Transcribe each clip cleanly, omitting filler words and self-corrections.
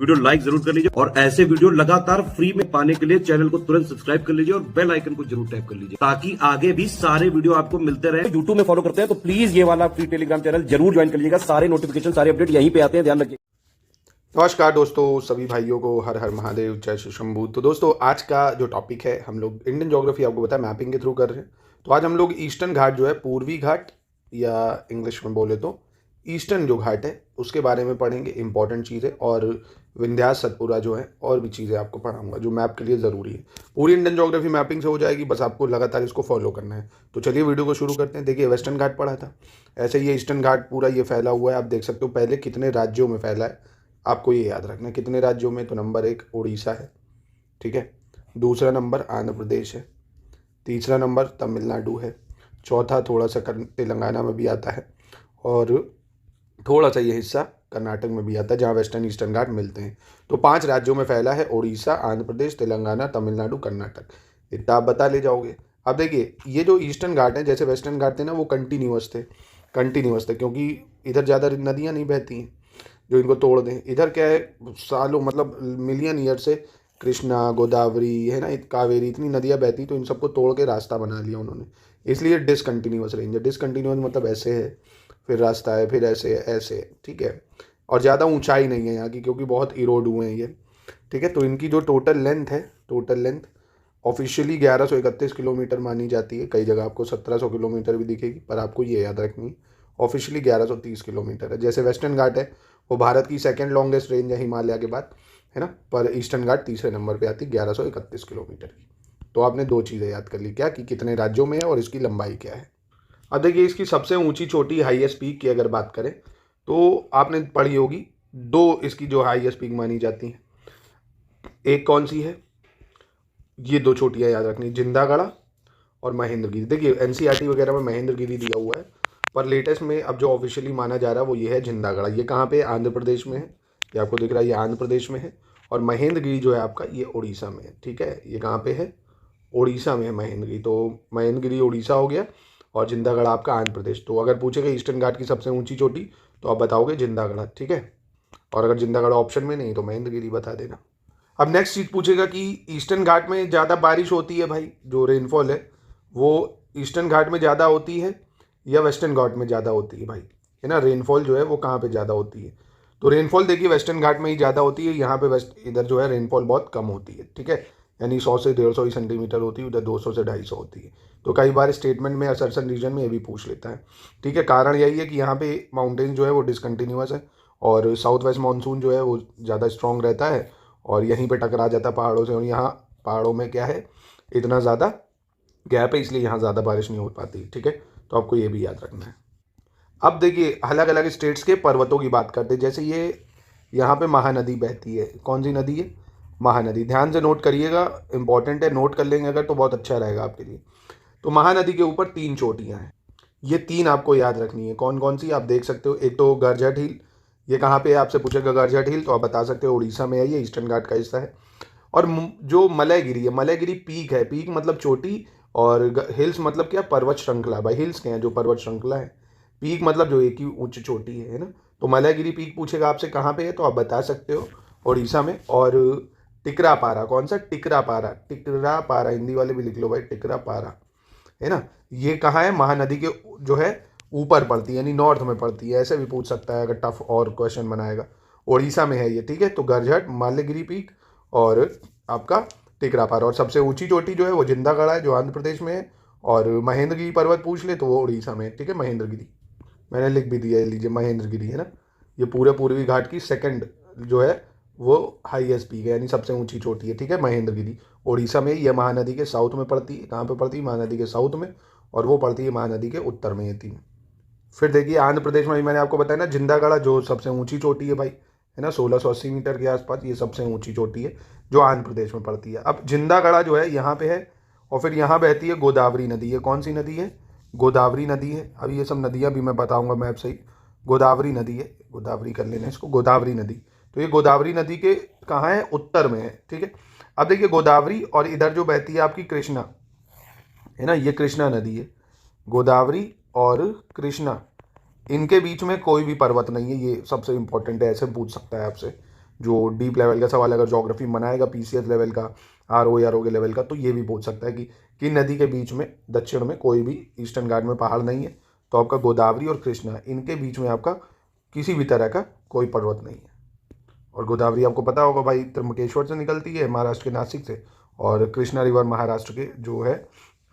Video like जरूर कर लीजिए और ऐसे वीडियो लगातार फ्री में पाने के लिए चैनल को तुरंत सब्सक्राइब कर लीजिए और बेल आइकन को जरूर टैप कर लीजिए ताकि आगे भी सारे वीडियो आपको मिलते रहे। यूट्यूब में फॉलो करते हैं तो प्लीज ये वाला फ्री टेलीग्राम चैनल जरूर ज्वाइन कर लीजिएगा। सारे नोटिफिकेशन सारे अपडेट यहीं पे आते हैं, ध्यान रखिए। नमस्कार दोस्तों, सभी भाइयों को हर हर महादेव, जय श्री शंभू। तो दोस्तों, आज का जो टॉपिक है, हम लोग इंडियन ज्योग्राफी आपको पता है मैपिंग के थ्रू कर रहे हैं। तो आज हम लोग ईस्टर्न घाट जो है, पूर्वी घाट या इंग्लिश में बोले तो ईस्टर्न जो घाट है उसके बारे में पढ़ेंगे, इंपॉर्टेंट चीज़ें, और विंध्यास सतपुरा जो है और भी चीज़ें आपको पढ़ाऊंगा जो मैप के लिए ज़रूरी है। पूरी इंडियन ज्योग्राफी मैपिंग से हो जाएगी, बस आपको लगातार इसको फॉलो करना है। तो चलिए वीडियो को शुरू करते हैं। देखिए, वेस्टर्न घाट पढ़ा था, ऐसे ये ईस्टर्न घाट पूरा ये फैला हुआ है। आप देख सकते हो पहले कितने राज्यों में फैला है, आपको ये याद रखना है कितने राज्यों में। तो नंबर 1 उड़ीसा है, ठीक है। दूसरा नंबर आंध्र प्रदेश है। तीसरा नंबर तमिलनाडु है। चौथा थोड़ा सा तेलंगाना में भी आता है, और थोड़ा सा ये हिस्सा कर्नाटक में भी आता है, जहाँ वेस्टर्न ईस्टर्न घाट मिलते हैं। तो 5 राज्यों में फैला है, उड़ीसा, आंध्र प्रदेश, तेलंगाना, तमिलनाडु, कर्नाटक। इतना आप बता ले जाओगे। अब देखिए, ये जो ईस्टर्न घाट है, जैसे वेस्टर्न घाट थे ना, वो कंटिन्यूअस थे क्योंकि इधर ज़्यादा नदियाँ नहीं बहती हैं जो इनको तोड़ दें। इधर क्या है, सालों मतलब मिलियन ईयर से कृष्णा, गोदावरी है ना, कावेरी, इतनी नदियाँ बहती, तो इन सबको तोड़ के रास्ता बना लिया उन्होंने, इसलिए डिसकंटिन्यूअस रेंज है। डिसकंटिन्यूअस मतलब ऐसे है, फिर रास्ता है, फिर ऐसे ऐसे, ठीक है। और ज़्यादा ऊंचाई नहीं है यहाँ की, क्योंकि बहुत इरोड हुए हैं ये, ठीक है। तो इनकी जो टोटल लेंथ ऑफिशियली 1131 किलोमीटर मानी जाती है। कई जगह आपको 1700 किलोमीटर भी दिखेगी, पर आपको ये याद रखनी है ऑफिशियली 1130 किलोमीटर है। जैसे वेस्टर्न घाट है, वो भारत की सेकंड लॉन्गेस्ट रेंज है हिमालय के बाद, है ना, पर ईस्टर्न घाट तीसरे नंबर पे आती है 1131 किलोमीटर की। तो आपने 2 चीज़ें याद कर ली, क्या कि कितने राज्यों में है और इसकी लंबाई क्या है। अब देखिए, इसकी सबसे ऊंची चोटी हाईएस्ट पीक की अगर बात करें तो आपने पढ़ी होगी, 2 इसकी जो हाईएस्ट पीक मानी जाती हैं। एक कौन सी है, ये 2 चोटियाँ याद रखनी, जिंदागढ़ा और महेंद्रगिरी। देखिए, एनसीईआरटी वगैरह में महेंद्रगिरी दिया हुआ है, पर लेटेस्ट में अब जो ऑफिशियली माना जा रहा है वो ये है जिंदागढ़ा। ये कहाँ पे है, आंध्र प्रदेश में है। ये आपको दिख रहा है, ये आंध्र प्रदेश में है। और महेंद्रगिरी जो है आपका, ये उड़ीसा में है, ठीक है। ये कहाँ पे है, उड़ीसा में है महेंद्रगिरी। तो महेंद्रगिरी उड़ीसा हो गया, और जिंदागढ़ा आपका आंध्र प्रदेश। तो अगर पूछेगा ईस्टर्न घाट की सबसे ऊंची चोटी, तो आप बताओगे जिंदागढ़ा, ठीक है। और अगर जिंदागढ़ा ऑप्शन में नहीं तो महेंद्रगिरी बता देना। अब नेक्स्ट चीज़ पूछेगा कि ईस्टर्न घाट में ज़्यादा बारिश होती है भाई, जो रेनफॉल है वो ईस्टर्न घाट में ज़्यादा होती है या वेस्टर्न घाट में ज़्यादा होती है भाई, है ना। रेनफॉल जो है वो कहाँ पे ज़्यादा होती है, तो रेनफॉल देखिए वेस्टर्न घाट में ही ज़्यादा होती है। यहाँ पे इधर जो है रेनफॉल बहुत कम होती है, ठीक है। यानी 100 से 150 ही सेंटीमीटर होती है, उधर 200 से 250 होती है। तो कई बार स्टेटमेंट में या सर्टन रीजन में ये भी पूछ लेता है, ठीक है। कारण यही है कि यहाँ पे माउंटेन जो है वो डिसकंटिन्यूअस है, और साउथ वेस्ट मानसून जो है वो ज़्यादा स्ट्रॉन्ग रहता है, और यहीं पे टकरा जाता है पहाड़ों से। और यहाँ पहाड़ों में क्या है, इतना ज़्यादा गैप है, इसलिए यहाँ ज़्यादा बारिश नहीं हो पाती, ठीक है। तो आपको ये भी याद रखना है। अब देखिए, अलग अलग स्टेट्स के पर्वतों की बात करते हैं। जैसे ये यहाँ पे महानदी बहती है, कौन सी नदी है, महानदी। ध्यान से नोट करिएगा, इंपॉर्टेंट है, नोट कर लेंगे अगर तो बहुत अच्छा रहेगा आपके लिए। तो महानदी के ऊपर 3 चोटियाँ हैं, ये 3 आपको याद रखनी है। कौन कौन सी आप देख सकते हो, एक तो गरजट हिल, ये कहाँ पे है, आपसे पूछेगा गरजट हिल तो आप बता सकते हो उड़ीसा में है, ये ईस्टर्न घाट का हिस्सा है। और जो मलयगिरी है, मलयगिरी पीक है, पीक मतलब चोटी, और हिल्स मतलब क्या, पर्वत श्रृंखला। भाई हिल्स क्या है, जो पर्वत श्रृंखला है। पीक मतलब जो एक ही उच्च चोटी है ना। तो मलयगिरी पीक पूछेगा आपसे कहाँ पे है, तो आप बता सकते हो उड़ीसा में। और टिकरा पारा, कौन सा, टिकरा पारा, टिकरा पारा, हिंदी वाले भी लिख लो भाई, टिकरा पारा, है ना। ये कहाँ है, महानदी के जो है ऊपर पड़ती है, यानी नॉर्थ में पड़ती है। ऐसे भी पूछ सकता है अगर टफ और क्वेश्चन बनाएगा। उड़ीसा में है ये, ठीक है। तो गरजट, मलयगिरी पीक और आपका टिकरापारा। और सबसे ऊंची चोटी जो है वो जिंदागढ़ा है, जो आंध्र प्रदेश में है। और महेंद्रगिरी पर्वत पूछ ले तो वो उड़ीसा में है, ठीक है। महेंद्रगिरी मैंने लिख भी दिया है, लीजिए महेंद्रगिरी, है ना। ये पूरे पूर्वी घाट की सेकंड जो है वो हाईएस्ट पीक है, यानी सबसे ऊंची चोटी है, ठीक है, महेंद्रगिरी। उड़ीसा में ये महानदी के साउथ में पड़ती है। कहाँ पे पड़ती है, महानदी के साउथ में, और वो पड़ती है महानदी के उत्तर में, ये 3। फिर देखिए, आंध्र प्रदेश में भी मैंने आपको बताया ना, जिंदागढ़ा जो सबसे ऊंची चोटी है भाई, है ना, 1680 मीटर के आसपास, ये सबसे ऊंची चोटी है जो आंध्र प्रदेश में पड़ती है। अब जिंदागढ़ा जो है यहाँ पे है, और फिर यहाँ बहती है गोदावरी नदी। ये कौन सी नदी है, गोदावरी नदी है। अब ये सब नदियाँ भी मैं बताऊँगा मैप से ही। गोदावरी नदी है, गोदावरी कर लेना इसको, गोदावरी नदी। तो ये गोदावरी नदी के कहाँ है, उत्तर में है, ठीक है। अब देखिए, गोदावरी और इधर जो बहती है आपकी कृष्णा, है ना, ये कृष्णा नदी है। गोदावरी और कृष्णा, इनके बीच में कोई भी पर्वत नहीं है, ये सबसे इंपॉर्टेंट है, ऐसे पूछ सकता है आपसे। जो डीप लेवल का सवाल अगर ज्योग्राफी बनाएगा पीसीएस लेवल का, आरओ या आरओ लेवल का, तो ये भी पूछ सकता है कि नदी के बीच में दक्षिण में कोई भी ईस्टर्न घाट में पहाड़ नहीं है। तो आपका गोदावरी और कृष्णा, इनके बीच में आपका किसी भी तरह का कोई पर्वत नहीं है। और गोदावरी आपको पता होगा भाई त्र्यंबकेश्वर से निकलती है, महाराष्ट्र के नासिक से, और कृष्णा रिवर महाराष्ट्र के जो है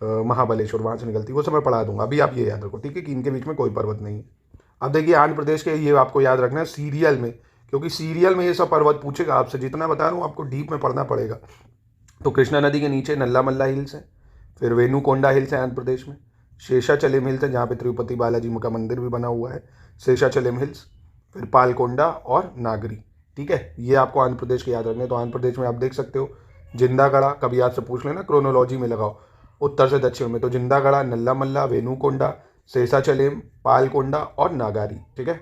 महाबलेश्वर, वहाँ से निकलती है। वो सब मैं पढ़ा दूंगा, अभी आप ये याद रखो, ठीक है, कि इनके बीच में कोई पर्वत नहीं है। अब देखिए आंध्र प्रदेश के, ये आपको याद रखना है सीरियल में, क्योंकि सीरियल में ये सब पर्वत पूछेगा आपसे। जितना बता रहा हूँ आपको डीप में पढ़ना पड़ेगा। तो कृष्णा नदी के नीचे नल्लामल्ला हिल्स है, फिर वेनुकोंडा हिल्स है आंध्र प्रदेश में, शेषाचलम हिल्स है जहाँ पे तिरुपति बालाजी का मंदिर भी बना हुआ है, शेषाचलम हिल्स, फिर पालकोंडा और नागरी। ठीक है, ये आपको आंध्र प्रदेश के याद रखने। तो आंध्र प्रदेश में आप देख सकते हो जिंदागढ़ा, कभी आपसे पूछ लेना क्रोनोलॉजी में लगाओ उत्तर से दक्षिण में, तो जिंदागढ़ा, नल्लामल्ला, वेनुकोंडा, शेषाचलम, पालकोंडा और नागारी। ठीक है,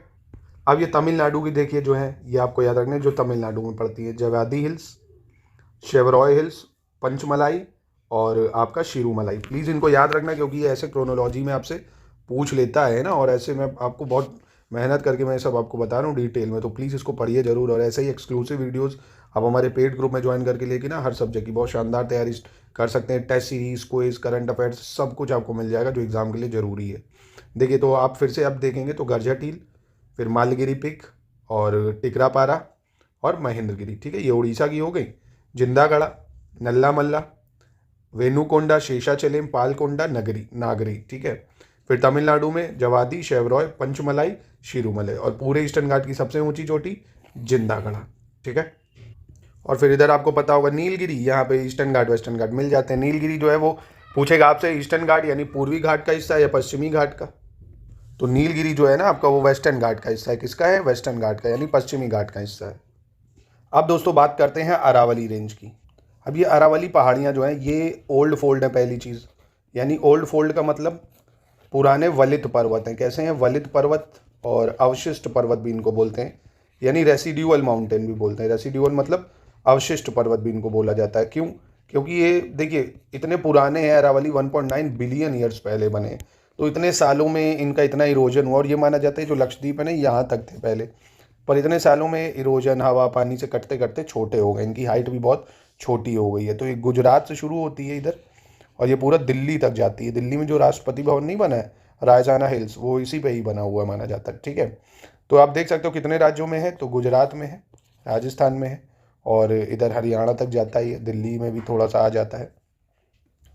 अब ये तमिलनाडु की देखिए जो है, ये आपको याद रखना है, जो तमिलनाडु में पड़ती है, जवादी हिल्स, शेवरॉय हिल्स, पंचमलाई और आपका शिरुमलाई। प्लीज़ इनको याद रखना, क्योंकि ये ऐसे क्रोनोलॉजी में आपसे पूछ लेता है ना, और ऐसे मैं आपको बहुत मेहनत करके मैं सब आपको बता रहा हूँ डिटेल में। तो प्लीज़ इसको पढ़िए जरूर। और ऐसे ही एक्सक्लूसिव वीडियोस आप हमारे पेड ग्रुप में ज्वाइन करके लेके ना हर सब्जेक्ट की बहुत शानदार तैयारी कर सकते हैं। Test series, quiz, current affairs, सब कुछ आपको मिल जाएगा जो एग्जाम के लिए ज़रूरी है। देखिए, तो आप फिर से अब देखेंगे तो गरजट हिल, फिर मालगिरी पिक और टिकरापारा और महेंद्रगिरी। ठीक है, ये उड़ीसा की हो गई। जिंदागढ़ा, नल्लामल्ला, वेनुकोंडा, शेषाचलम, पालकोंडा, नागरी। ठीक है, फिर तमिलनाडु में जवादी, शेवरॉय, पंचमलाई, शिरुमलई, और पूरे ईस्टर्न घाट की सबसे ऊंची चोटी जिंदागढ़ा। ठीक है, और फिर इधर आपको पता होगा नीलगिरी, यहाँ पे ईस्टर्न घाट वेस्टर्न घाट मिल जाते हैं। नीलगिरी जो है वो पूछेगा आपसे ईस्टर्न घाट यानी पूर्वी घाट का हिस्सा है या पश्चिमी घाट का। तो नीलगिरी जो है ना आपका, वो वेस्टर्न घाट का हिस्सा है। किसका है? वेस्टर्न घाट का, यानी पश्चिमी घाट का हिस्सा है। अब दोस्तों बात करते हैं अरावली रेंज की। अब ये अरावली पहाड़ियाँ जो हैं ये ओल्ड फोल्ड है, पहली चीज़। यानी ओल्ड फोल्ड का मतलब पुराने वलित पर्वत हैं। कैसे हैं? वलित पर्वत और अवशिष्ट पर्वत भी इनको बोलते हैं, यानी रेसिड्यूअल माउंटेन भी बोलते हैं। रेसिड्यूअल मतलब अवशिष्ट पर्वत भी इनको बोला जाता है। क्यों? क्योंकि ये देखिए इतने पुराने हैं। अरावली 1.9 बिलियन ईयर्स पहले बने, तो इतने सालों में इनका इतना इरोजन हुआ। और ये माना जाता है जो लक्षद्वीप है ना, यहाँ तक थे पहले, पर इतने सालों में इरोजन, हवा पानी से कटते कटते छोटे हो गए। इनकी हाइट भी बहुत छोटी हो गई है। तो ये गुजरात से शुरू होती है इधर, और ये पूरा दिल्ली तक जाती है। दिल्ली में जो राष्ट्रपति भवन नहीं बना है, रायजाना हिल्स, वो इसी पे ही बना हुआ माना जाता है। ठीक है, तो आप देख सकते हो कितने राज्यों में है। तो गुजरात में है, राजस्थान में है, और इधर हरियाणा तक जाता है। दिल्ली में भी थोड़ा सा आ जाता है।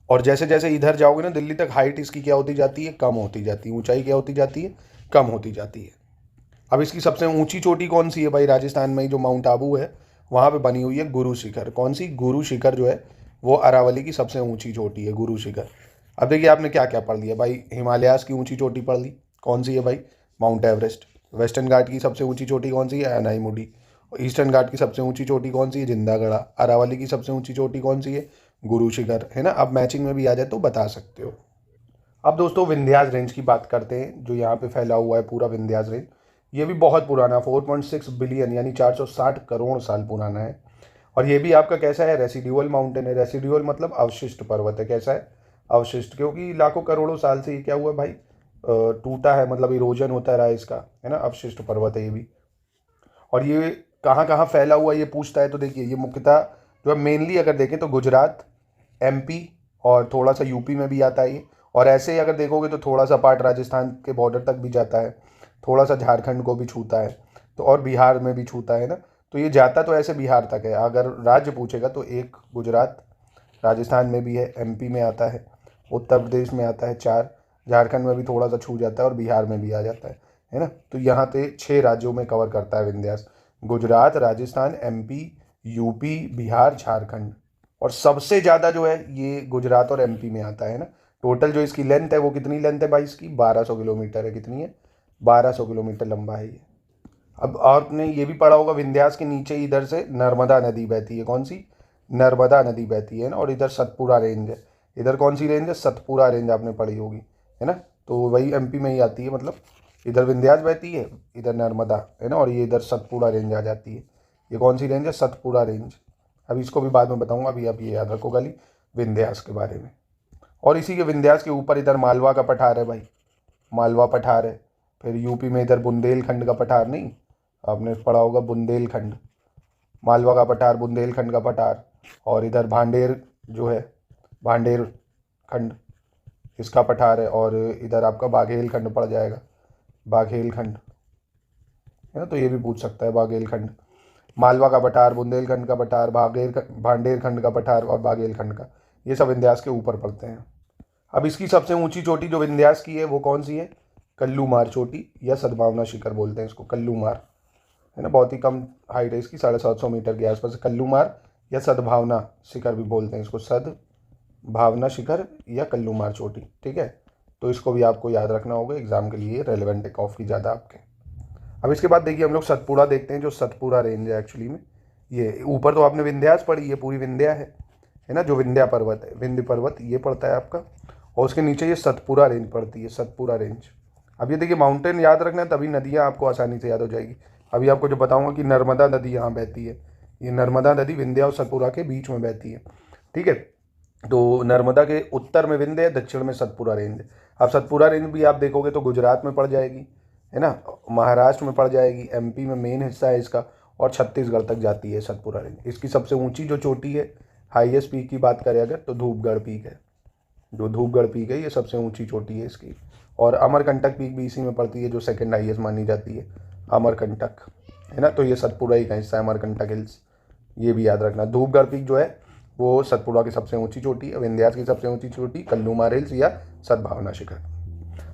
और जैसे जैसे इधर जाओगे ना दिल्ली तक, हाइट इसकी क्या होती जाती है? कम होती जाती है। ऊंचाई क्या होती जाती है? कम होती जाती है। अब इसकी सबसे ऊंची चोटी कौन सी है भाई? राजस्थान में ही जो माउंट आबू है वहाँ पे बनी हुई है गुरु शिखर। कौन सी? गुरु शिखर जो है वो अरावली की सबसे ऊंची चोटी है, गुरु शिखर। अब देखिए आपने क्या क्या पढ़ लिया भाई। हिमालयास की ऊंची चोटी पढ़ ली, कौन सी है भाई? Mount Everest. वेस्टर्न घाट की सबसे ऊंची चोटी कौन सी है? अनाईमुडी। ईस्टर्न घाट की सबसे ऊंची चोटी कौन सी है? जिंदागढ़ा। अरावली की सबसे ऊंची चोटी कौन सी है? गुरु शिखर, है ना। अब मैचिंग में भी आ जाए तो बता सकते हो। अब दोस्तों विंध्यास रेंज की बात करते हैं, जो यहाँ पे फैला हुआ है पूरा विंध्यास रेंज। ये भी बहुत पुराना, 4.6 बिलियन यानी 460 करोड़ साल पुराना है। और ये भी आपका कैसा है? रेसिड्यूअल माउंटेन है। रेसिड्यूअल मतलब अवशिष्ट पर्वत है। कैसा है? अवशिष्ट, क्योंकि लाखों करोड़ों साल से ये क्या हुआ भाई? टूटा है, मतलब इरोजन होता रहा इसका, है ना। अवशिष्ट पर्वत है ये भी। और ये कहाँ कहाँ फैला हुआ ये पूछता है, तो देखिए ये मुख्यतः जो है मेनली अगर देखें तो गुजरात, एमपी और थोड़ा सा यूपी में भी आता है ये। और ऐसे ही अगर देखोगे तो थोड़ा सा पार्ट राजस्थान के बॉर्डर तक भी जाता है, थोड़ा सा झारखंड को भी छूता है, तो और बिहार में भी छूता है ना। तो ये जाता तो ऐसे बिहार तक है। अगर राज्य पूछेगा तो एक गुजरात, राजस्थान में भी है, एमपी में आता है, उत्तर प्रदेश में आता है 4, झारखंड में भी थोड़ा सा छू जाता है और बिहार में भी आ जाता है ना। तो यहाँ पे 6 राज्यों में कवर करता है विंध्यास। Gujarat, Rajasthan, MP, UP, Bihar, Jharkhand. और सबसे ज़्यादा जो है ये गुजरात और एमपी में आता है ना। टोटल जो इसकी लेंथ है वो कितनी लेंथ है भाई? इसकी 1200 किलोमीटर है। कितनी है? 1200 किलोमीटर लंबा है ये। अब आपने ये भी पढ़ा होगा विंध्यास के नीचे इधर से नर्मदा नदी बहती है। कौन सी? नर्मदा नदी बहती है ना। और इधर सतपुरा रेंज है। इधर कौन सी रेंज है? सतपुरा रेंज आपने पढ़ी होगी, है ना। तो वही एमपी में ही आती है। मतलब इधर विंध्यास बहती है, इधर नर्मदा, है ना, और ये इधर सतपुरा रेंज आ जाती है। ये कौन सी रेंज है? सतपुरा रेंज। अभी इसको भी बाद में बताऊंगा, अभी आप ये याद रखो खाली विंध्यास के बारे में। और इसी के विंध्यास के ऊपर इधर मालवा का पठार है भाई, मालवा पठार है। फिर यूपी में इधर बुंदेलखंड का पठार, नहीं आपने पढ़ा होगा बुंदेलखंड, मालवा का पठार, बुंदेलखंड का पठार, और इधर भांडेर जो है, भांडेर खंड, इसका पठार है, और इधर आपका बाघेल खंड पड़ जाएगा, बाघेल खंड है ना, तो ये भी पूछ सकता है बाघेल खंड। मालवा का पठार, बुंदेलखंड का पठार, भांडेर खंड का पठार और बाघेल खंड का, ये सब विंध्यास के ऊपर पड़ते हैं। अब इसकी सबसे ऊंची चोटी जो विंध्यास की है वो कौन सी है? कल्लूमार चोटी या सद्भावना शिखर बोलते हैं इसको, कल्लूमार है ना, बहुत ही कम हाइट है इसकी, 750 मीटर के आसपास। कल्लूमार या सद्भावना शिखर भी बोलते हैं इसको, सद्भावना शिखर या कल्लूमार चोटी, ठीक है। तो इसको भी आपको याद रखना होगा, एग्जाम के लिए रेलेवेंट है काफ़ी ज़्यादा आपके। अब इसके बाद देखिए हम लोग सतपुड़ा देखते हैं, जो सतपुड़ा रेंज है एक्चुअली में। ये ऊपर तो आपने विंध्यास पढ़ी, ये पूरी विंध्या है ना, जो विंध्या पर्वत है, विंध्य पर्वत ये पड़ता है आपका, और उसके नीचे ये सतपुड़ा रेंज पड़ती है, सतपुड़ा रेंज। अब ये देखिए माउंटेन याद रखना है, तभी नदियाँ आपको आसानी से याद हो जाएगी। अभी आपको जो बताऊंगा कि नर्मदा नदी यहाँ बहती है, ये नर्मदा नदी विंध्या और सतपुड़ा के बीच में बहती है, ठीक है। तो नर्मदा के उत्तर में विंध्य है, दक्षिण में सतपुड़ा रेंज है। अब सतपुड़ा रेंज भी आप देखोगे तो गुजरात में पड़ जाएगी, है ना, महाराष्ट्र में पड़ जाएगी, एमपी में मेन हिस्सा है इसका, और छत्तीसगढ़ तक जाती है सतपुड़ा रेंज। इसकी सबसे ऊंची जो चोटी है, हाईएस्ट पीक की बात करें अगर, तो धूपगढ़ पीक है, जो धूपगढ़ पीक है ये सबसे ऊंची चोटी है इसकी। और अमरकंटक पीक भी इसी में पड़ती है, जो सेकंड हाईएस्ट मानी जाती है, अमरकंटक है ना, तो ये सतपुड़ा ही का हिस्सा है, अमरकंटक हिल्स, ये भी याद रखना। धूपगढ़ पीक जो है वो सतपुड़ा की सबसे ऊंची चोटी है, विंध्यास की सबसे ऊंची चोटी कल्लूमार हिल्स या सद्भावना शिखर।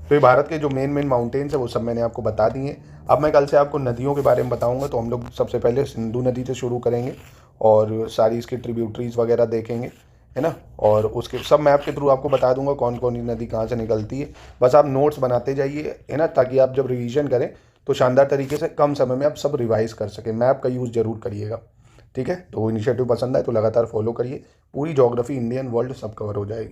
तो ये भारत के जो मेन माउंटेन्स है वो सब मैंने आपको बता दिए। अब मैं कल से आपको नदियों के बारे में बताऊंगा, तो हम लोग सबसे पहले सिंधु नदी से शुरू करेंगे और सारी इसकी ट्रिब्यूटरीज वगैरह देखेंगे, है ना, और उसके सब मैप के थ्रू आपको बता दूंगा कौन कौन सी नदी कहाँ से निकलती है। बस आप नोट्स बनाते जाइए, है ना, ताकि आप जब रिवीजन करें तो शानदार तरीके से कम समय में आप सब रिवाइज कर सकें। मैप का यूज़ जरूर करिएगा, ठीक है। तो इनिशिएटिव पसंद आए तो लगातार फॉलो करिए, पूरी ज्योग्राफी इंडियन वर्ल्ड सब कवर हो जाएगी।